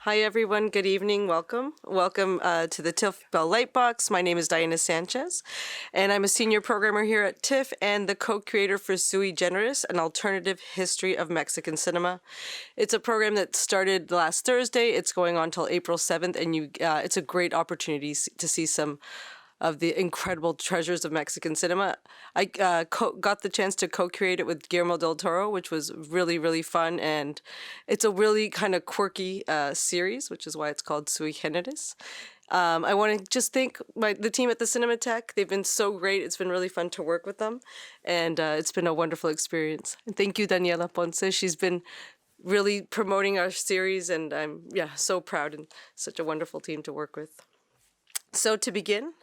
Hi, everyone. Good evening. Welcome. Welcome to the TIFF Bell Lightbox. My name is Diana Sanchez, and I'm a senior programmer here at TIFF and the co-creator for Sui Generis, an alternative history of Mexican cinema. It's a program that started last Thursday. It's going on till April 7th, and it's a great opportunity to see some of the incredible treasures of Mexican cinema. I got the chance to co-create it with Guillermo del Toro, which was really, really fun. And it's a really kind of quirky series, which is why it's called Sui Generis. I want to just thank the team at the Cinematheque. They've been so great. It's been really fun to work with them. And it's been a wonderful experience. And thank you, Daniela Ponce. She's been really promoting our series. And I'm so proud and such a wonderful team to work with. So to begin,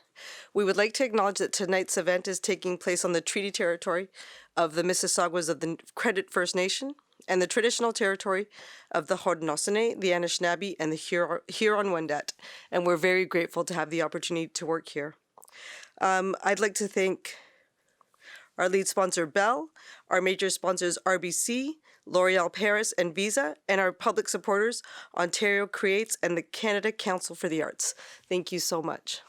we would like to acknowledge that tonight's event is taking place on the treaty territory of the Mississaugas of the Credit First Nation and the traditional territory of the Haudenosaunee, the Anishinaabe, and the Huron-Wendat, and we're very grateful to have the opportunity to work here. I'd like to thank our lead sponsor, Bell, our major sponsors, RBC, L'Oreal Paris, and Visa, and our public supporters, Ontario Creates and the Canada Council for the Arts. Thank you so much.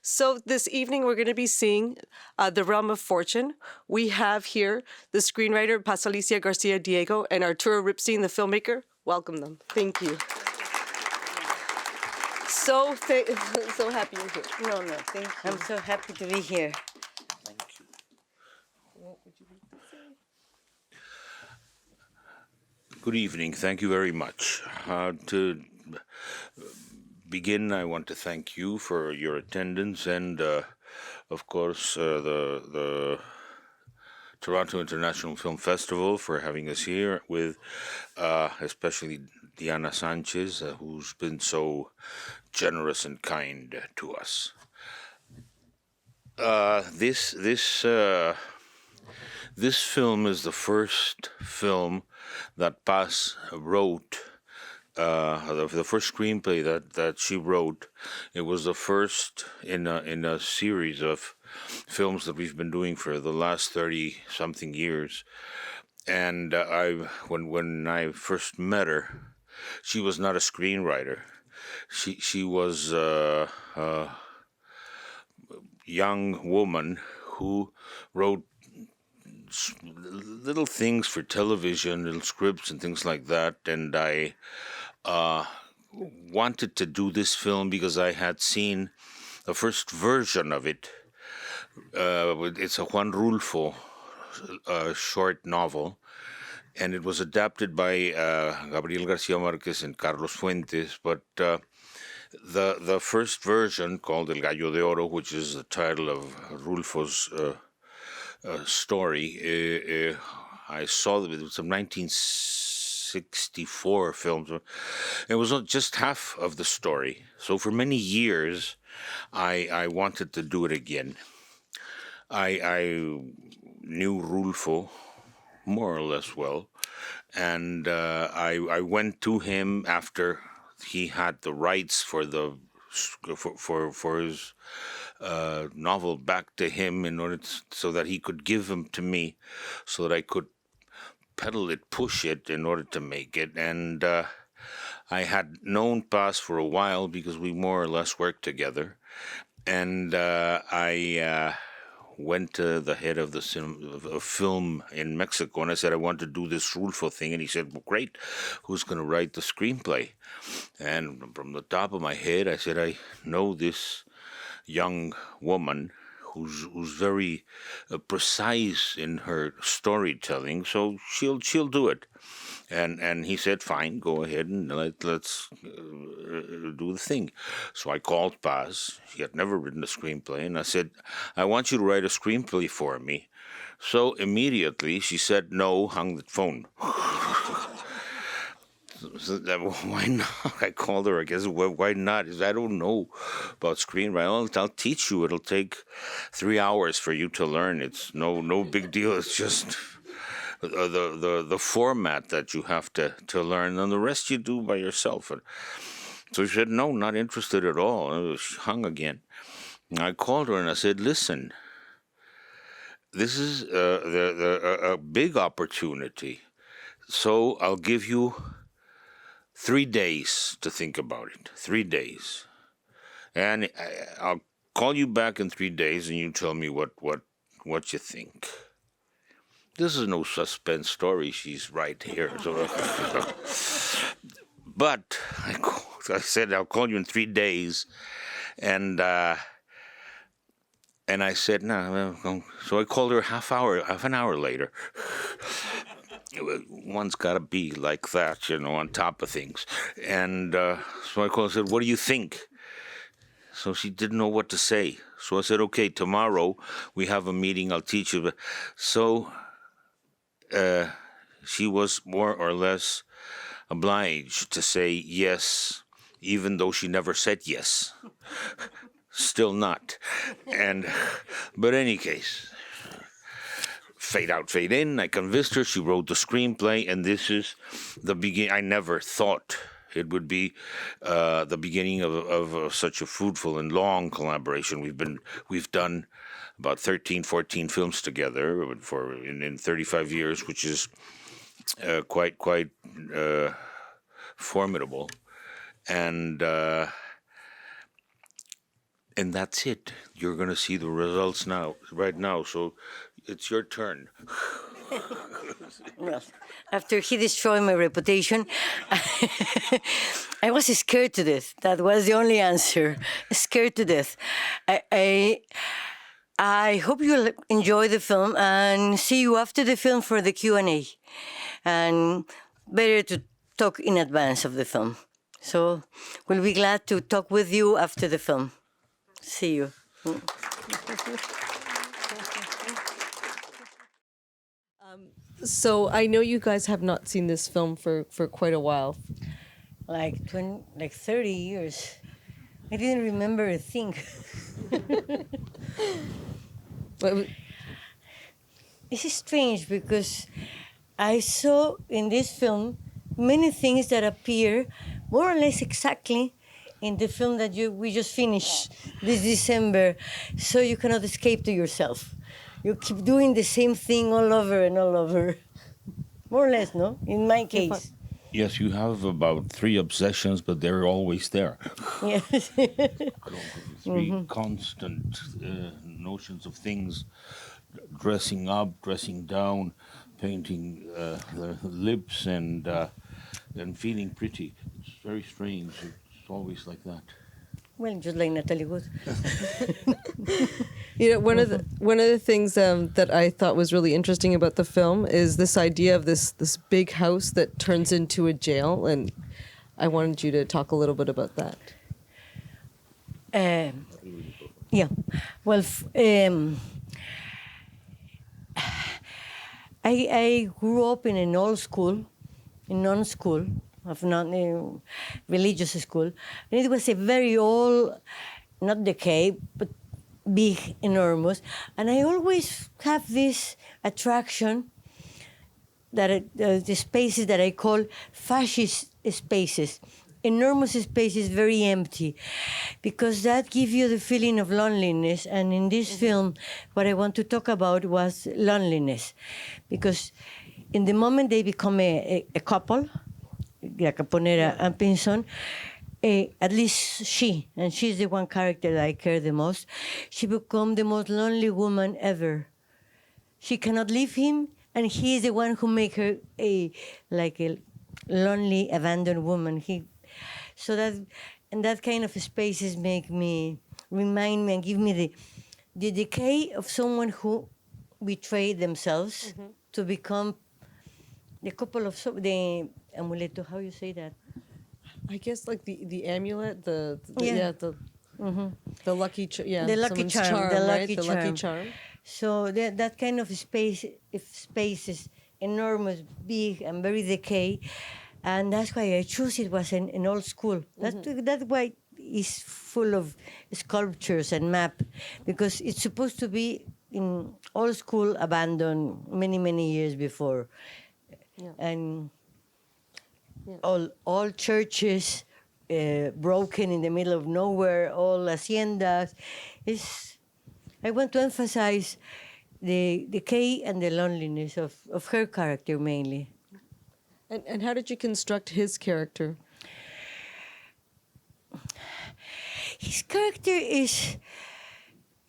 So this evening, we're going to be seeing The Realm of Fortune. We have here the screenwriter, Paz Alicia Garciadiego, and Arturo Ripstein, the filmmaker. Welcome them. Thank you. So happy you're here. No, thank you. I'm so happy to be here. Thank you. What would you like to say? Good evening. Thank you very much. To begin, I want to thank you for your attendance and, of course, the Toronto International Film Festival for having us here with especially Diana Sanchez, who's been so generous and kind to us. This film is the first film that Paz wrote. The first screenplay that she wrote. It was the first in a series of films that we've been doing for the last 30-something years. And when I first met her, she was not a screenwriter. She was a young woman who wrote little things for television, little scripts and things like that, and I wanted to do this film because I had seen the first version of it. It's a Juan Rulfo short novel, and it was adapted by Gabriel Garcia Marquez and Carlos Fuentes, but the first version, called El Gallo de Oro, which is the title of Rulfo's story, I saw that it was a 1964 film. It was just half of the story. So for many years, I wanted to do it again. I knew Rulfo more or less well, and I went to him after he had the rights for his novel back to him in order so that he could give them to me, so that I could pedal it, push it in order to make it. And I had known Paz for a while because we more or less worked together. And I went to the head of the film in Mexico, and I said, I want to do this Rulfo thing. And he said, well, great, who's going to write the screenplay? And from the top of my head, I said, I know this young woman who's very precise in her storytelling, so she'll do it. And he said, fine, go ahead and let's do the thing. So I called Paz. He had never written a screenplay, and I said, I want you to write a screenplay for me. So immediately she said no, hung the phone. So why not? I called her. I guess, well, why not? I don't know about screenwriting. I'll teach you. It'll take 3 hours for you to learn. It's no big deal. It's just the format that you have to learn, and the rest you do by yourself. And so she said, no, not interested at all. She hung again. And I called her and I said, listen, this is a big opportunity. So I'll give you 3 days to think about it. 3 days. And I'll call you back in 3 days and you tell me what you think. This is no suspense story. She's right here. So, but I said I'll call you in 3 days, and I said no. So I called her half an hour later. One's got to be like that, on top of things. And so I called and said, "What do you think?" So she didn't know what to say. So I said, "Okay, tomorrow we have a meeting. I'll teach you." So she was more or less obliged to say yes, even though she never said yes. Still not. But any case, fade out, fade in. I convinced her. She wrote the screenplay, and this is the beginning. I never thought it would be the beginning of such a fruitful and long collaboration. We've done about 13, 14 films together in 35 years, which is quite formidable, and that's it. You're going to see the results right now. So it's your turn. Well, after he destroyed my reputation, I was scared to death. That was the only answer. Scared to death. I hope you'll enjoy the film and see you after the film for the Q&A. And better to talk in advance of the film. So we'll be glad to talk with you after the film. See you. So I know you guys have not seen this film for quite a while. Like 30 years. I didn't remember a thing. This is strange because I saw in this film many things that appear more or less exactly in the film that we just finished this December. So you cannot escape to yourself. You keep doing the same thing all over and all over. More or less, no? In my case. Yes, you have about 3 obsessions, but they're always there. Yes. 3 constant notions of things: dressing up, dressing down, painting the lips, and feeling pretty. It's very strange. It's always like that. Well, just like Natalie Wood. One of the things that I thought was really interesting about the film is this idea of this big house that turns into a jail, and I wanted you to talk a little bit about that. Yeah. Well, I grew up in an old school, a non-school, of non-religious school, and it was a very old, not decay, but big, enormous. And I always have this attraction that the spaces that I call fascist spaces, enormous spaces, very empty, because that gives you the feeling of loneliness. And in this film, what I want to talk about was loneliness, because in the moment they become a couple, La Caponera and Pinzón, at least she's the one character that I care the most, she become the most lonely woman ever. She cannot leave him, and he is the one who make her a lonely, abandoned woman. So that kind of spaces remind me and give me the decay of someone who betrayed themselves to become the couple of the amuleto. How you say that? I guess like the amulet, the lucky the lucky charm, right? The lucky charm. So that kind of space is enormous, big, and very decay, and that's why I choose it was an old school. That's why it's full of sculptures and map, because it's supposed to be in old school, abandoned many years before, and all churches broken in the middle of nowhere, all haciendas. I want to emphasize the decay and the loneliness of her character mainly. And how did you construct his character? his character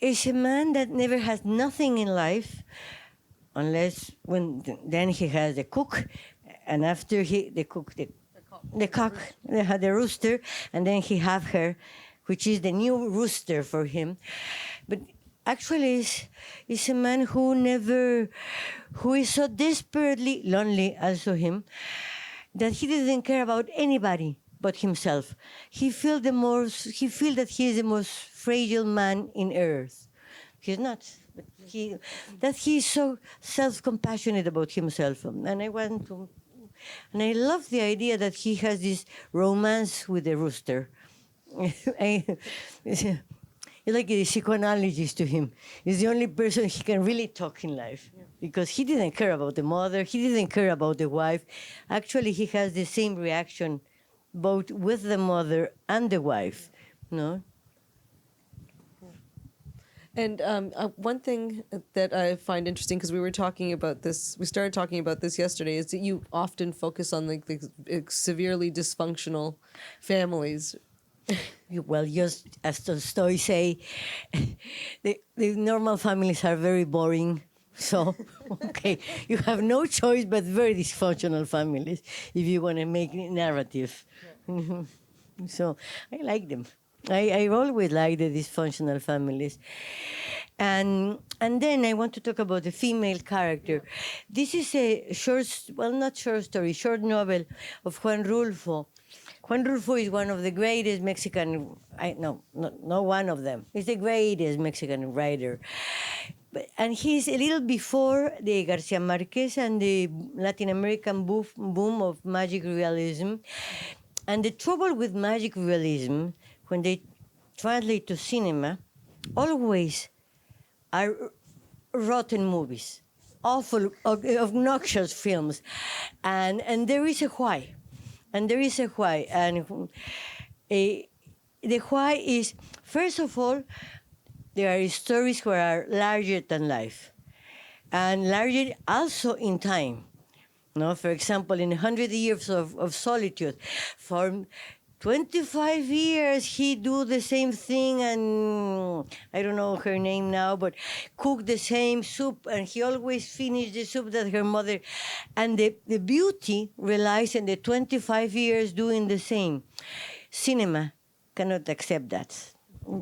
is a man that never has nothing in life, unless then he has the cook, and after the cook the cock, they had the rooster, and then he have her, which is the new rooster for him. But actually, is a man who is so desperately lonely, also him, that he doesn't care about anybody but himself. He feel that he is the most fragile man in earth. He's not, but he's so self-compassionate about himself, and I love the idea that he has this romance with the rooster. It's like a psychoanalyst to him. He's the only person he can really talk in life, because he didn't care about the mother, he didn't care about the wife. Actually, he has the same reaction both with the mother and the wife. No? And one thing that I find interesting, because we started talking about this yesterday, is that you often focus on like the severely dysfunctional families. Well, just as Tolstoy say, the normal families are very boring. So, okay, you have no choice but very dysfunctional families if you want to make narrative. So I like them. I always like the dysfunctional families. And then I want to talk about the female character. This is a short novel of Juan Rulfo. Juan Rulfo is one of the greatest Mexican, not one of them. He's the greatest Mexican writer. And he's a little before the Garcia Marquez and the Latin American boom of magic realism. And the trouble with magic realism, when they translate to cinema, always are rotten movies, awful, obnoxious films. And there is a why. And there is a why. And the why is, first of all, there are stories that are larger than life, and larger also in time. No, for example, in 100 Years of Solitude, for 25 years he do the same thing, and I don't know her name now, but cook the same soup, and he always finish the soup that her mother. And the beauty relies in the 25 years doing the same. Cinema cannot accept that.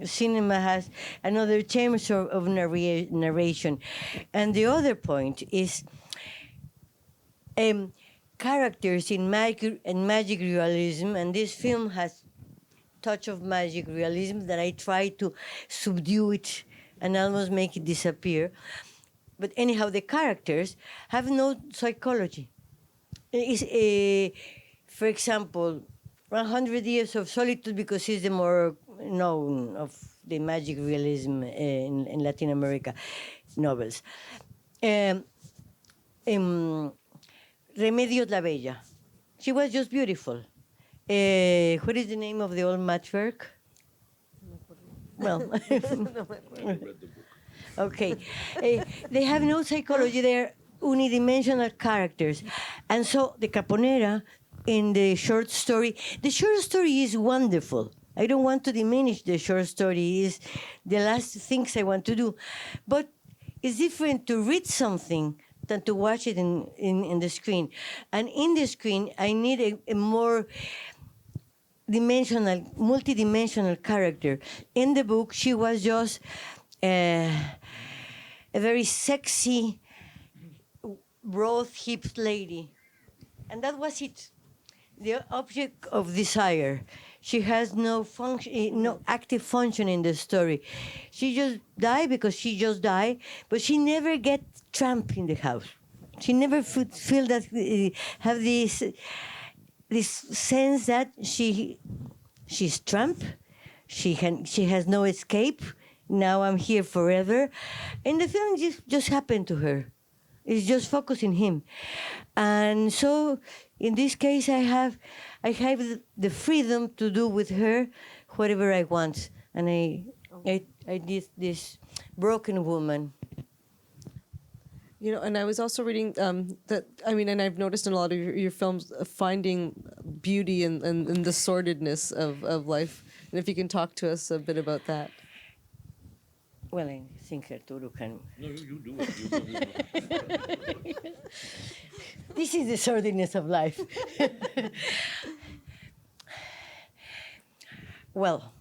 Cinema has another terms of narration. And the other point is characters in magic realism, and this film has touch of magic realism that I try to subdue it and almost make it disappear. But anyhow, the characters have no psychology. For example, 100 Years of Solitude, because he's the more known of the magic realism in Latin America novels. Remedios la Bella. She was just beautiful. What is the name of the old matchwork? Well, okay. They have no psychology. They're unidimensional characters. And so the Caponera in the short story is wonderful. I don't want to diminish the short story. It's the last things I want to do. But it's different to read something than to watch it in the screen. And in the screen, I need a more multidimensional character. In the book, she was just a very sexy, broad-hipped lady. And that was it. The object of desire. She has no function, no active function in the story. She just died because she just died, but she never get trapped in the house. She never feel that have this sense that she's trapped. She has no escape. Now I'm here forever, and the film just happened to her. It's just focusing him, and so in this case I have the freedom to do with her whatever I want, and I did this broken woman. You know, and I was also reading that, I mean, and I've noticed in a lot of your films finding beauty in the sordidness of life. And if you can talk to us a bit about that. Well, I think Arturo can. No, you do it. You do it. This is the sordidness of life. Well,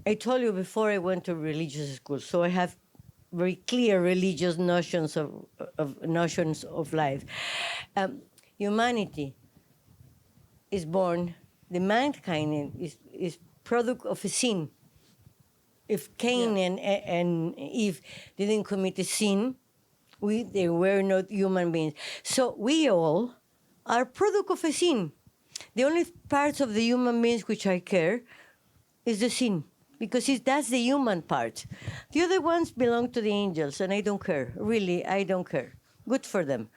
I told you before I went to religious school, so I have very clear religious notions of life. Humanity is born, the mankind is product of a sin. If Cain and Eve didn't commit a sin, they were not human beings. So we all are product of a sin. The only parts of the human beings which I care is the sin, because that's the human part. The other ones belong to the angels, and I don't care. Really, I don't care. Good for them.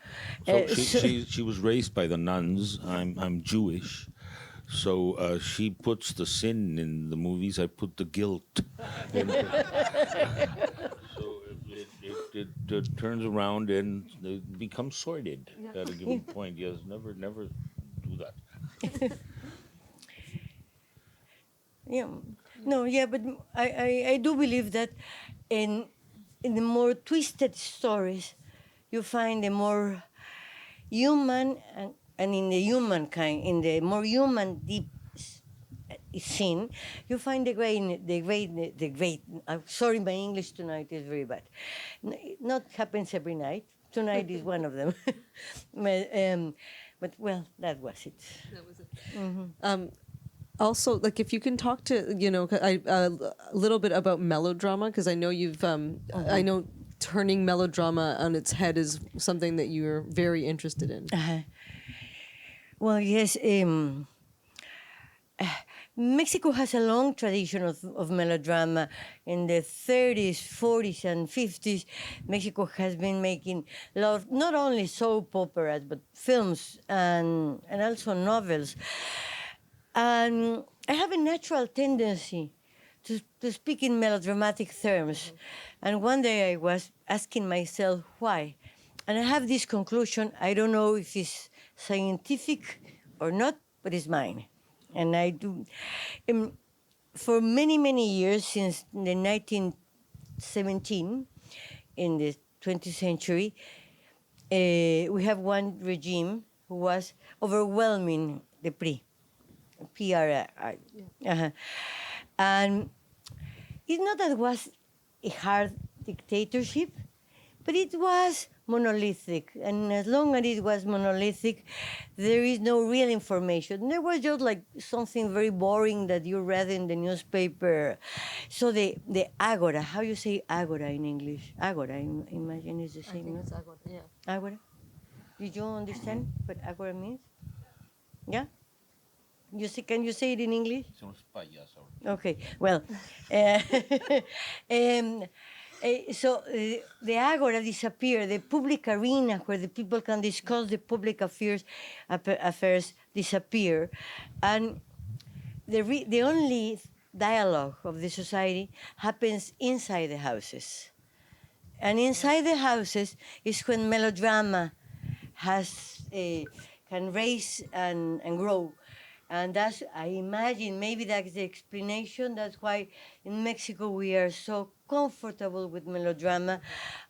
So she was raised by the nuns. I'm Jewish. So she puts the sin in the movies. I put the guilt. So it turns around and it becomes sordid at a given point. Yes, never do that. Yeah, no, yeah, but I do believe that in the more twisted stories, you find the more human and in the humankind, in the more human deep scene, you find the great. I'm sorry, my English tonight is very bad. Not happens every night. Tonight is one of them. But well, that was it. That was it. Also, like, if you can talk to, a little bit about melodrama, because I know you've, I know turning melodrama on its head is something that you're very interested in. Well, yes. Mexico has a long tradition of melodrama. In the 30s, 40s, and 50s, Mexico has been making not only soap operas, but films and also novels. And I have a natural tendency to speak in melodramatic terms. And one day I was asking myself why. And I have this conclusion. I don't know if it's scientific or not, but it's mine. And I do. For many, many years, since the 1917, in the 20th century, we have one regime who was overwhelming the PRI. And it's not that it was a hard dictatorship, but it was monolithic. And as long as it was monolithic, there is no real information. There was just like something very boring that you read in the newspaper. So the agora, how you say agora in English? Agora, I imagine is the same. I think it's agora, yeah. Agora? Did you understand what agora means? Yeah? Can you say it in English? Okay, well, so the agora disappeared, the public arena where the people can discuss the public affairs disappear, and the only dialogue of the society happens inside the houses. And inside the houses is when melodrama can raise and grow. And that's, I imagine, maybe that's the explanation. That's why in Mexico we are so comfortable with melodrama.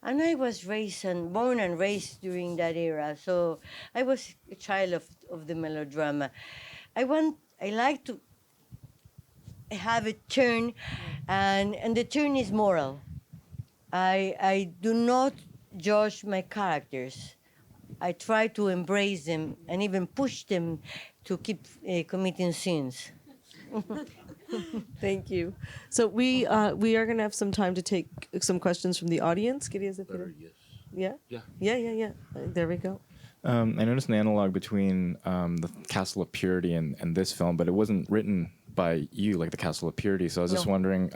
And I was born and raised during that era. So I was a child of the melodrama. I like to have a turn, and the turn is moral. I do not judge my characters. I try to embrace them and even push them to keep committing sins. Thank you. So we are going to have some time to take some questions from the audience. Yes. Yeah? Yeah. There we go. I noticed an analog between the Castle of Purity and this film, but it wasn't written by you, like the Castle of Purity. So I was just wondering,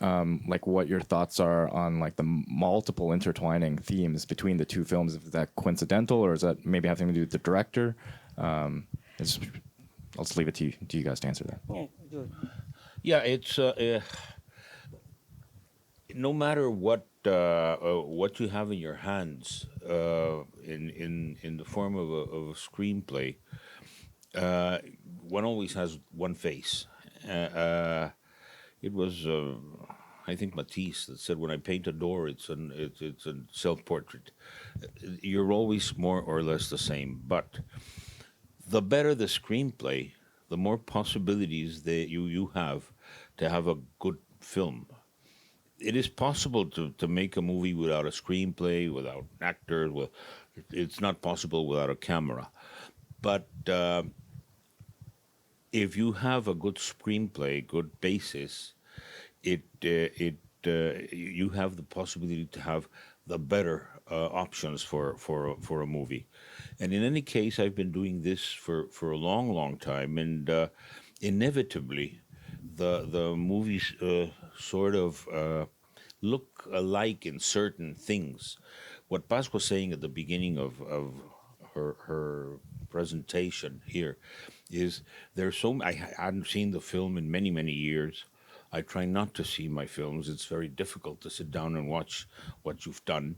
like, what your thoughts are on like the multiple intertwining themes between the two films. Is that coincidental, or is that maybe having to do with the director? I'll just leave it to you guys to answer that. Yeah, good. Yeah, it's no matter what you have in your hands in the form of a screenplay, one always has one face, It was, I think, Matisse that said, "When I paint a door, it's a self-portrait. You're always more or less the same, but the better the screenplay, the more possibilities that you have to have a good film. It is possible to make a movie without a screenplay, without actors. It's not possible without a camera. But if you have a good screenplay, good basis, you have the possibility to have the better options for a movie. And in any case, I've been doing this for a long time, and inevitably, the movies sort of look alike in certain things. What Paz was saying at the beginning of her presentation here is I hadn't seen the film in many years. I try not to see my films. It's very difficult to sit down and watch what you've done.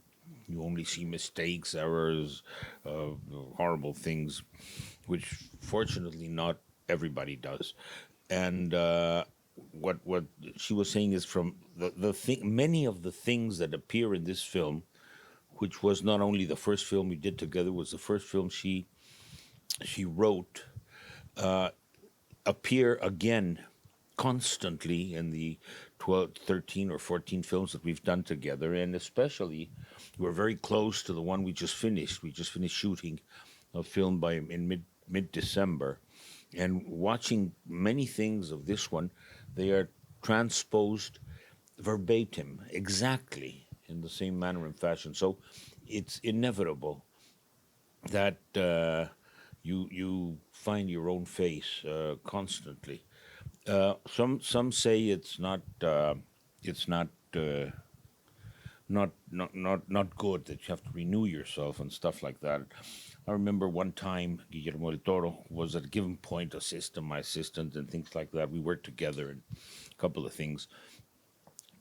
You only see mistakes, errors, horrible things, which fortunately not everybody does. And what she was saying is from many of the things that appear in this film, which was not only the first film we did together, was the first film she wrote, appear again constantly in the 12, 13 or 14 films that we've done together. And especially, we're very close to the one we just finished. We just finished shooting a film in mid-December. And watching many things of this one, they are transposed verbatim, exactly in the same manner and fashion. So it's inevitable that you find your own face constantly. Some say it's not good, that you have to renew yourself and stuff like that. I remember one time Guillermo del Toro was at a given point my assistant, and things like that. We worked together in a couple of things.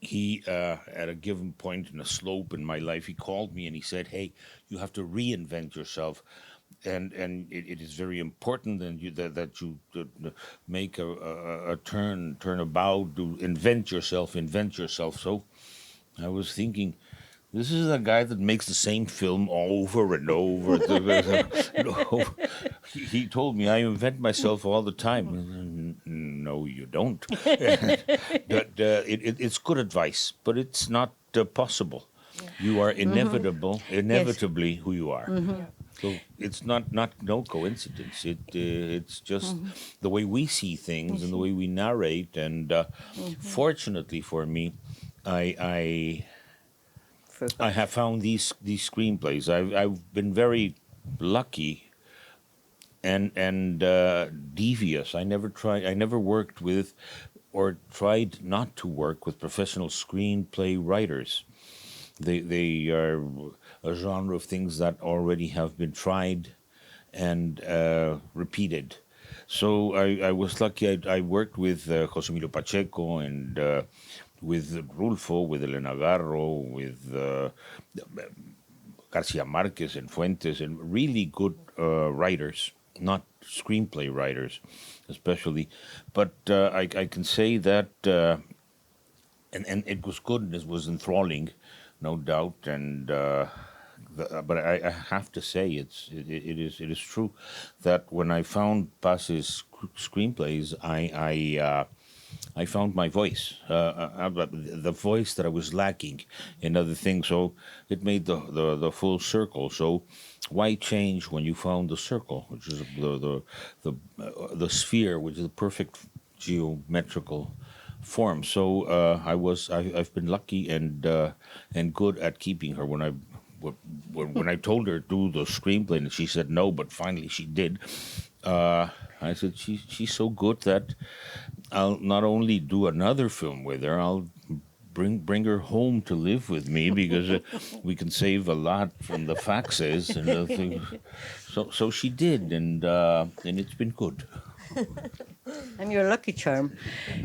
He, at a given point in a slope in my life, he called me and he said, "Hey, you have to reinvent yourself. And it is very important that you make a turn about, to invent yourself. So I was thinking, this is a guy that makes the same film over and over. He told me I invent myself all the time. No, you don't. But it's good advice, but it's not possible. You are inevitably who you are. So it's no coincidence. It's just the way we see things and the way we narrate. And fortunately for me, I have found these screenplays. I've been very lucky and devious. I never worked with, or tried not to work with, professional screenplay writers. They are a genre of things that already have been tried and repeated. So I was lucky. I worked with José Emilio Pacheco and with Rulfo, with Elena Garro, with Garcia Marquez and Fuentes, and really good writers, not screenplay writers especially. But I can say that, and it was good and it was enthralling, no doubt. And but I have to say it is true that when I found Paz's screenplays, I found my voice, the voice that I was lacking in other things. So it made the full circle. So why change when you found the circle, which is the sphere, which is the perfect geometrical form? So I've been lucky and good at keeping her. When I told her to do the screenplay and she said no, but finally she did, I said she's so good that I'll not only do another film with her, I'll bring her home to live with me, because we can save a lot from the faxes and the things. So she did, and it's been good. I'm your lucky charm.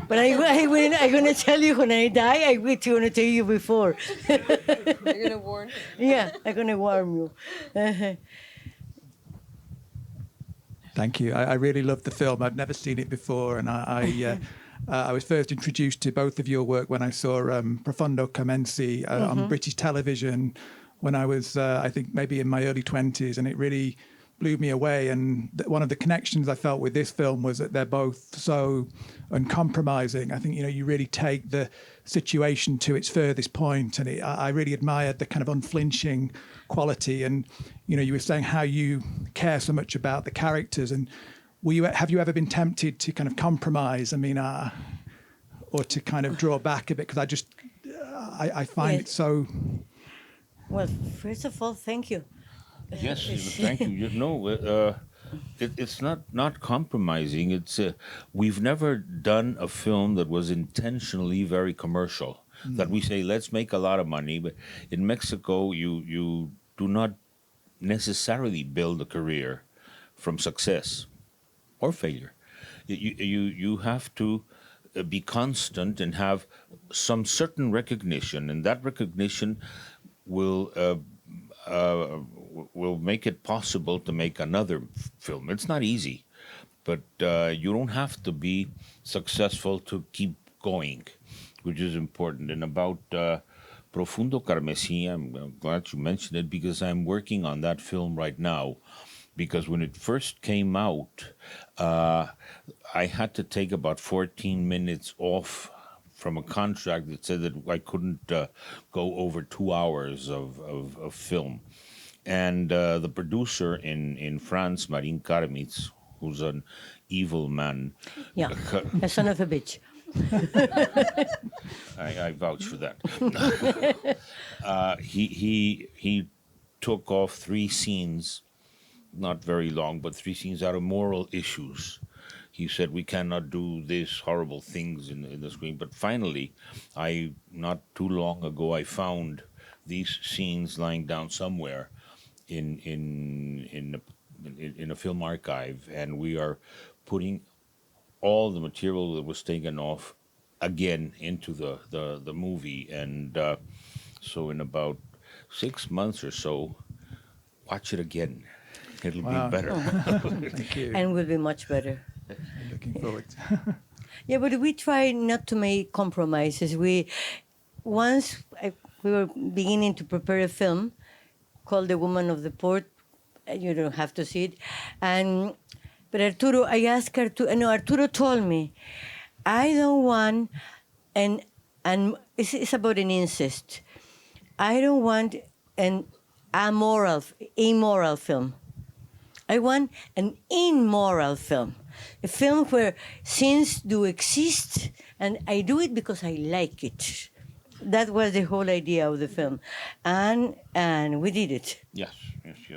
But I'm going to tell you when I die. I'm going to tell you before. You're going to warn? Yeah, I'm going to warn you. Thank you. I really loved the film. I've never seen it before, and I was first introduced to both of your work when I saw Profondo Comensi on British television when I was, I think, maybe in my early 20s, and it really blew me away. And one of the connections I felt with this film was that they're both so uncompromising. I think, you really take the situation to its furthest point, and I really admired the kind of unflinching quality. And, you were saying how you care so much about the characters, and have you ever been tempted to kind of compromise? I mean, or to kind of draw back a bit? Because I find it so... Well, first of all, thank you. Yes, thank you. No, it's not compromising. It's we've never done a film that was intentionally very commercial. That we say, let's make a lot of money. But in Mexico, you do not necessarily build a career from success or failure. You have to be constant and have some certain recognition, and that recognition will make it possible to make another film. It's not easy, but you don't have to be successful to keep going, which is important. And about Profundo Carmesí, I'm glad you mentioned it, because I'm working on that film right now. Because when it first came out, I had to take about 14 minutes off from a contract that said that I couldn't go over 2 hours of film. And the producer in France, Marine Karamitz, who's an evil man. Yeah, a son of a bitch. I vouch for that. He took off 3 scenes, not very long, but 3 scenes out of moral issues. He said, we cannot do these horrible things in the screen. But finally, not too long ago, I found these scenes lying down somewhere in a film archive, and we are putting all the material that was taken off again into the movie. And so in about 6 months or so, watch it again. It'll be better. Thank you. And will be much better. I'm looking forward. Yeah, but we try not to make compromises. Once we were beginning to prepare a film called The Woman of the Port. You don't have to see it. But Arturo, I asked Arturo told me, I don't want, and it's about an incest. I don't want an immoral film. I want an immoral film. A film where sins do exist, and I do it because I like it. That was the whole idea of the film. And we did it. Yes.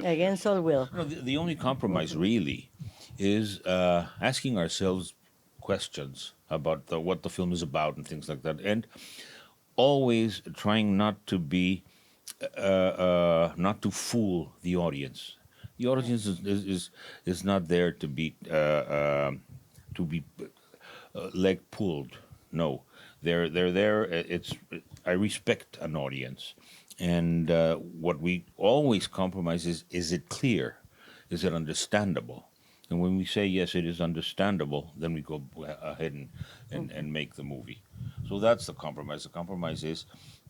Against all will. No, the only compromise really is asking ourselves questions about what the film is about and things like that, and always trying not to be not to fool the audience. The audience is not there to be leg pulled. No, they're there. I respect an audience, and what we always compromise is it clear? Is it understandable? And when we say yes, it is understandable, then we go ahead and make the movie. So that's the compromise. The compromise is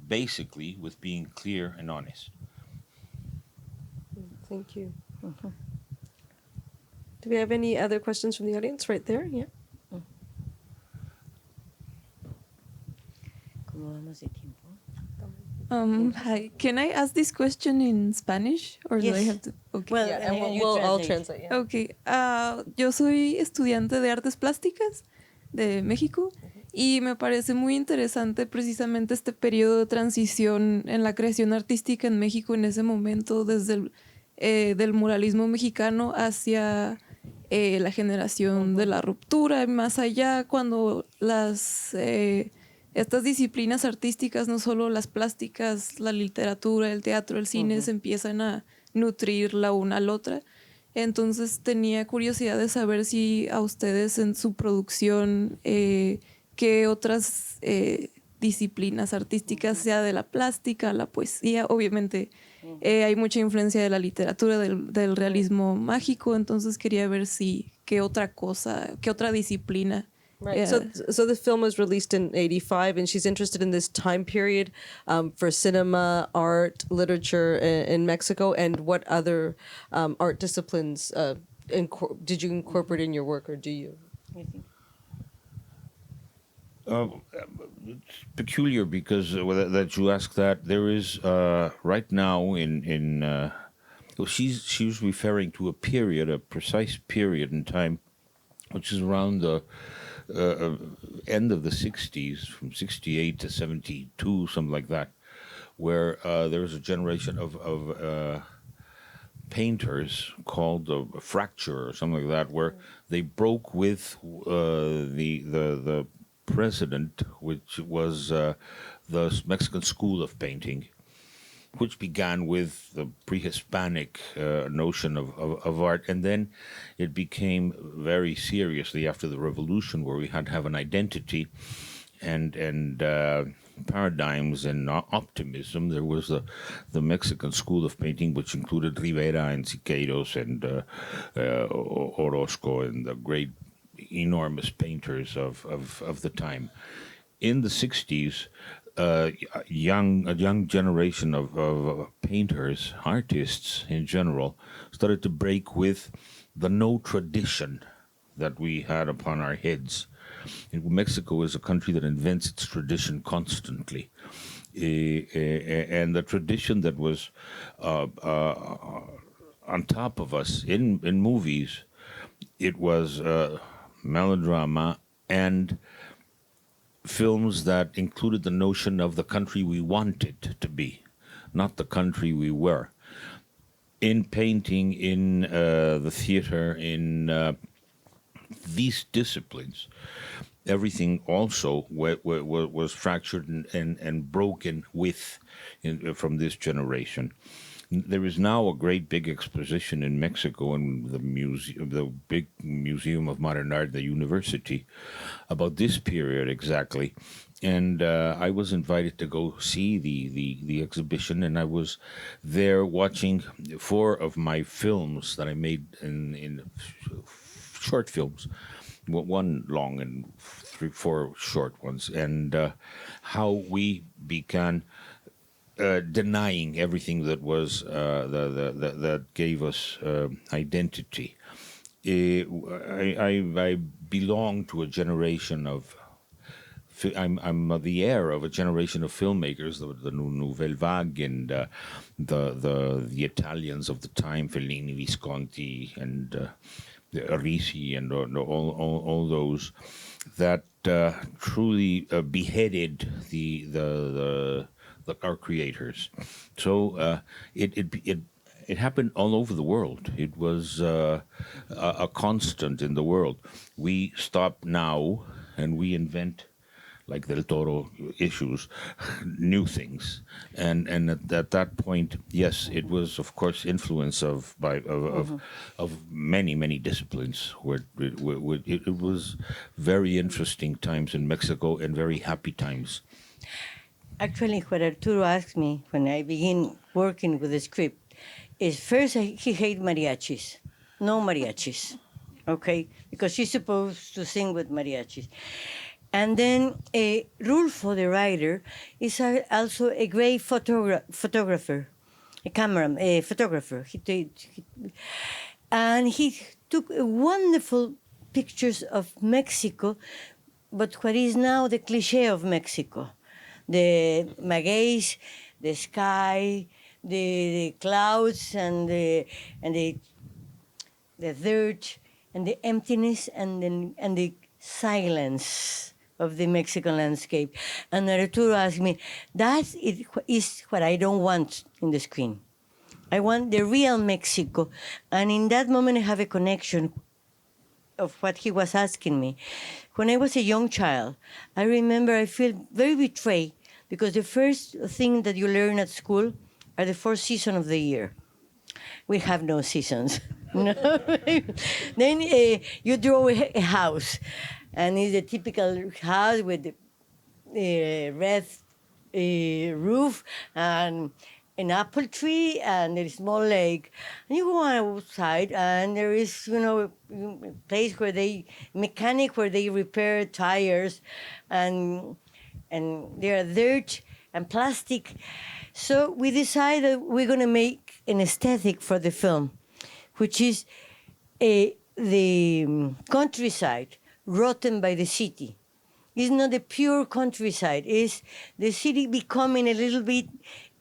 basically with being clear and honest. Thank you. Do we have any other questions from the audience? Right there, yeah. Hi, can I ask this question in Spanish or do I Yes. have to? Okay. Well, Yeah, and you I'll translate. translate. Yeah. Okay. Yo soy estudiante de artes plásticas de México y me parece muy interesante precisamente este periodo de transición en la creación artística en México en ese momento, desde del muralismo mexicano hacia la generación de la ruptura, y más allá, cuando estas disciplinas artísticas, no solo las plásticas, la literatura, el teatro, el cine, se empiezan a nutrir la una a la otra. Entonces tenía curiosidad de saber si a ustedes en su producción, qué otras disciplinas artísticas, sea de la plástica, la poesía, obviamente hay mucha influencia de la literatura, del realismo mágico, entonces quería ver si qué otra disciplina Right. Yeah. So the film was released in '85, and she's interested in this time period for cinema, art, literature in Mexico, and what other art disciplines did you incorporate in your work, or do you? It's peculiar because that you ask that. There is right now well, she's referring to a period, a precise period in time, which is around the end of the 60s, from 68 to 72, something like that, where there was a generation of painters called a fracture or something like that, where they broke with the president, which was the Mexican School of Painting, which began with the pre-Hispanic notion of art, and then it became very seriously after the revolution, where we had to have an identity and paradigms and optimism. There was the Mexican School of Painting, which included Rivera and Siqueiros and Orozco and the great, enormous painters of the time. In the 60s, a young generation of painters, artists in general, started to break with the no tradition that we had upon our heads. Mexico is a country that invents its tradition constantly. And the tradition that was on top of us in movies, it was melodrama and films that included the notion of the country we wanted to be, not the country we were. In painting, in the theater, in these disciplines, everything also was fractured and broken from this generation. There is now a great big exposition in Mexico in the big Museum of Modern Art, the university, about this period exactly. And I was invited to go see the exhibition, and I was there watching 4 of my films that I made in short films, 1 long and 4 short ones, and how we began denying everything that was that gave us identity. I belong to a generation of. I'm the heir of a generation of filmmakers, the Nouvelle Vague, and the Italians of the time, Fellini, Visconti, and Risi, and all those that truly beheaded our creators. So it happened all over the world. It was a constant in the world. We stop now and we invent, like Del Toro issues, new things. And at that point, yes, it was, of course, influence of many disciplines. It was very interesting times in Mexico and very happy times. Actually, what Arturo asked me when I began working with the script is first he hated mariachis. No mariachis, okay? Because she's supposed to sing with mariachis. And then Rulfo, the writer, is also a great photographer, a photographer. And he took wonderful pictures of Mexico, but what is now the cliche of Mexico. The magueys, the sky, the clouds, and the dirt, and the emptiness, and the silence of the Mexican landscape. And Arturo asked me, that is what I don't want in the screen. I want the real Mexico. And in that moment, I have a connection of what he was asking me. When I was a young child, I remember I feel very betrayed because the first thing that you learn at school are the 4 seasons of the year. We have no seasons. No. Then you draw a house, and it's a typical house with the red roof and an apple tree and there is small lake, and you go outside and there is a place where where they repair tires, and there are dirt and plastic. So we decided we're going to make an aesthetic for the film, which is the countryside rotten by the city. It's not a pure countryside. It's the city becoming a little bit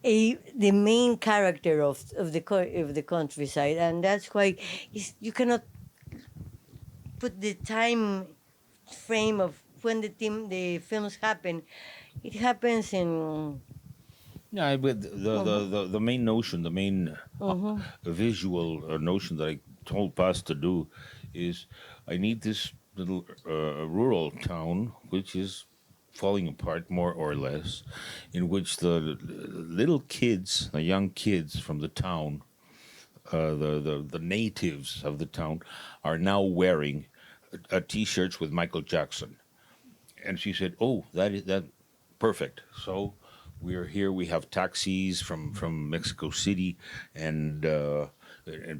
the main character of the countryside, and that's why you cannot put the time frame of when the films happen. It happens in. Yeah, but the main notion, the main visual notion that I told Paz to do is I need this little rural town which is falling apart more or less, in which the little kids, the young kids from the town, the natives of the town, are now wearing T-shirts with Michael Jackson. And she said, "Oh, that perfect." So we're here. We have taxis from Mexico City and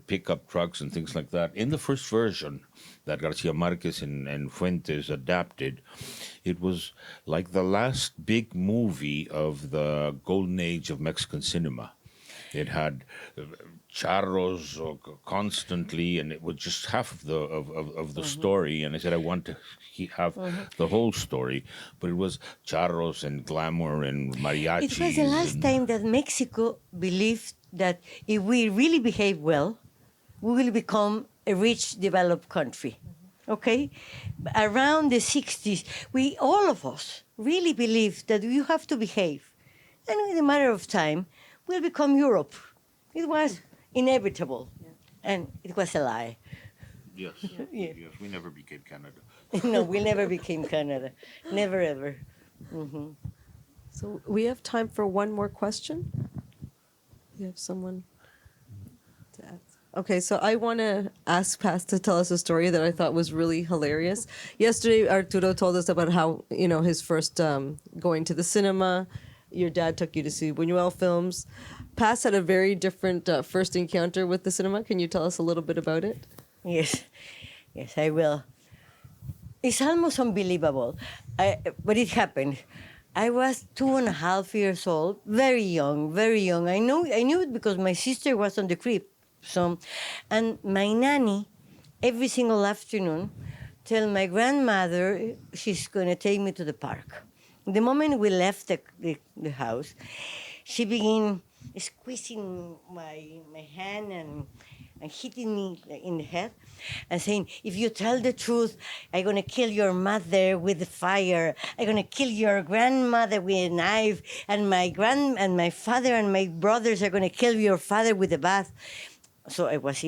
pickup trucks and things like that. In the first version that Garcia Marquez and Fuentes adapted, it was like the last big movie of the golden age of Mexican cinema. It had charros constantly, and it was just half of the story. And I said, I want to have the whole story, but it was charros and glamour and mariachis. It was the last time that Mexico believed that if we really behave well, we will become a rich, developed country. Okay? Around the 60s, all of us really believed that you have to behave. And in a matter of time, we'll become Europe. It was inevitable. And it was a lie. Yes, Yeah. yes, we never became Canada. No, we never became Canada. Never, ever. So we have time for one more question. You have someone to ask? Okay, so I want to ask Paz to tell us a story that I thought was really hilarious. Yesterday, Arturo told us about how, his first going to the cinema. Your dad took you to see Buñuel films. Paz had a very different first encounter with the cinema. Can you tell us a little bit about it? Yes, I will. It's almost unbelievable, but it happened. I was 2.5 years old, very young, very young. I knew it because my sister was on the crib. So, and my nanny, every single afternoon, tell my grandmother she's going to take me to the park. The moment we left the house, she began squeezing my hand and hitting me in the head and saying, if you tell the truth, I'm going to kill your mother with the fire. I'm going to kill your grandmother with a knife. And my father and my brothers are going to kill your father with a bath. So I was,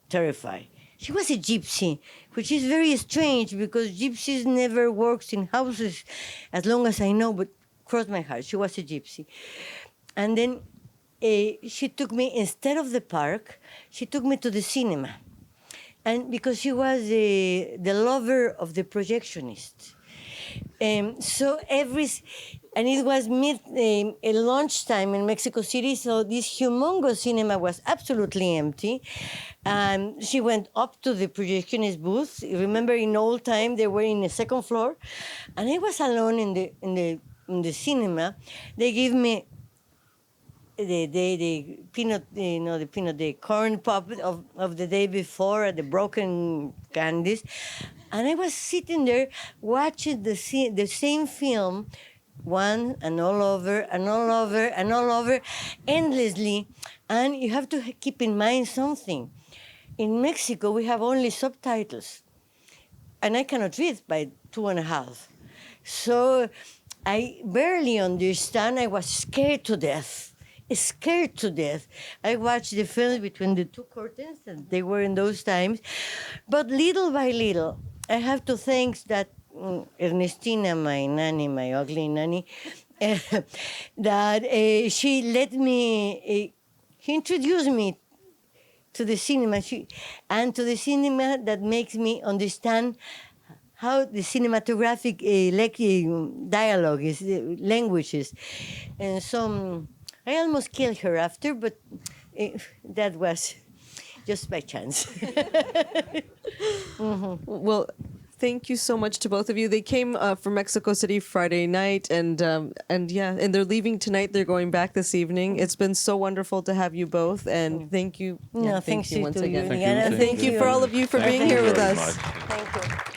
terrified. She was a gypsy, which is very strange because gypsies never works in houses, as long as I know, but cross my heart, she was a gypsy. And then she took me, instead of the park, she took me to the cinema. And because she was the lover of the projectionist. And it was lunchtime in Mexico City, so this humongous cinema was absolutely empty. She went up to the projectionist booth. Remember, in old time, they were in the second floor, and I was alone in the cinema. They gave me the peanut, the corn pop of the day before, the broken candies, and I was sitting there watching the same film, one and all over and all over and all over, endlessly. And you have to keep in mind something. In Mexico, we have only subtitles, and I cannot read by 2.5. So I barely understand. I was scared to death. I watched the film between the two curtains, and they were in those times. But little by little, I have to thank that Ernestina, my nanny, my ugly nanny, that she let me, she introduced me to the cinema, and to the cinema that makes me understand how the cinematographic dialogue is, languages. And so I I almost killed her after, but that was just by chance. Well, thank you so much to both of you. They came from Mexico City Friday night, and they're leaving tonight. They're going back this evening. It's been so wonderful to have you both, and thank you. No, thank thanks you once to you, again. Diana. And thank you for all of you for being here with very us. much. Thank you.